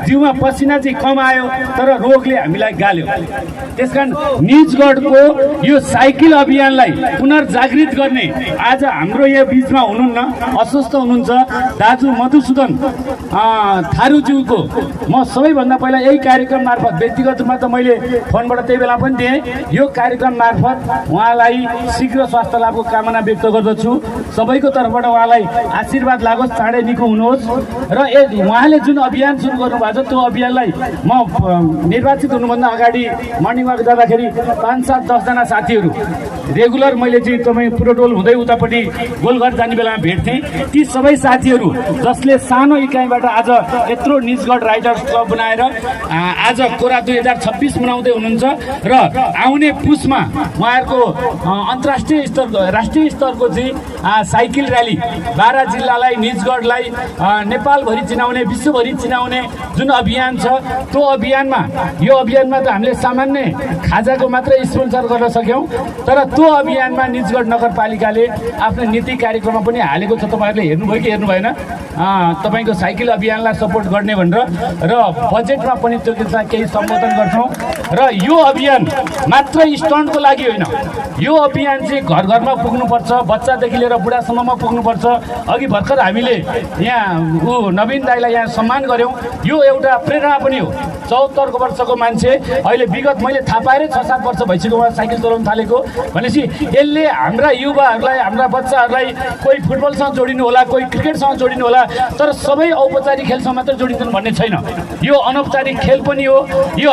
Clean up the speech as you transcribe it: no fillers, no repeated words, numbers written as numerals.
जिउमा पसिना चाहिँ कम आयो तर रोगले हामीलाई गाल्यो। त्यसकारण निजगढको यो साइकल अभियानलाई पुनर्जागृत गर्ने आज हाम्रो यहाँ बिचमा हुनुहुन्न, अस्वस्थ हुनुहुन्छ दाजु मधुसूदन थारूज्यूको म सबैभन्दा पहिला यही कार्यक्रम मार्फत व्यक्तिगत रूपमा त मैले फोनबाट त्यही बेला पनि दिएँ, यो कार्यक्रम मार्फत उहाँलाई शीघ्र स्वास्थ्य लाभको कामना व्यक्त गर्दछु। सबैको तर्फबाट उहाँलाई आशीर्वाद लागोस्, चाँडै निको हुनुहोस्। र उहाँले जुन अभियान सुरु गर्नुभएको छ त्यो अभियानलाई म निर्वाचित हुनुभन्दा अगाडि मर्निङ वाक जाँदाखेरि 5-7-10 जना साथीहरू रेगुलर मैले चाहिँ तपाईँ पुरोटोल हुँदै उतापट्टि गोलघर जाने बेलामा भेट्थेँ। ती सबै साथीहरू जसले सानो इकाइबाट आज यत्रो निजगढ राइडर्स क्लब बनाएर आज कोरा 2026 मनाउँदै हुनुहुन्छ र आउने पुसमा उहाँहरूको अन्तर्राष्ट्रिय स्तर राष्ट्रिय स्तरको चाहिँ साइकल र्याली 12 जिल्लालाई निजगढलाई नेपालभरि चिनाउने विश्वभरि चिनाउने जुन अभियान छ त्यो अभियानमा त हामीले सामान्य खाजाको मात्रै स्पोन्सर गर्न सक्यौँ, तर त्यो अभियानमा निजगढ नगरपालिकाले आफ्नो नीति कार्यक्रममा पनि हालेको छ। तपाईँहरूले हेर्नुभयो कि हेर्नु भएन? तपाईँको साइकल अभियानलाई सपोर्ट गर्ने भनेर र बजेटमा पनि त्यो केही सम्बोधन गर्छौँ। र यो अभियान मात्र स्टन्टको लागि होइन, यो अभियान चाहिँ घर घरमा पुग्नुपर्छ, बच्चादेखि लिएर बुढासम्ममा पुग्नुपर्छ। अघि भर्खर हामीले यहाँ नवीन दाईलाई यहाँ सम्मान गऱ्यौँ, यो एउटा प्रेरणा पनि हो। 74 वर्षको मान्छे अहिले विगत मैले थाहा पाएरै 6-7 वर्ष भइसक्यो उहाँ साइकल चलाउन थालेको भनेपछि यसले हाम्रा युवाहरूलाई हाम्रा बच्चाहरूलाई कोही फुटबलसँग जोडिनु होला, कोही क्रिकेटसँग जोडिनु होला, तर सबै औपचारिक खेलसँग मात्र जोडिन्छन् भन्ने छैन। यो अनौपचारिक खेल पनि हो। यो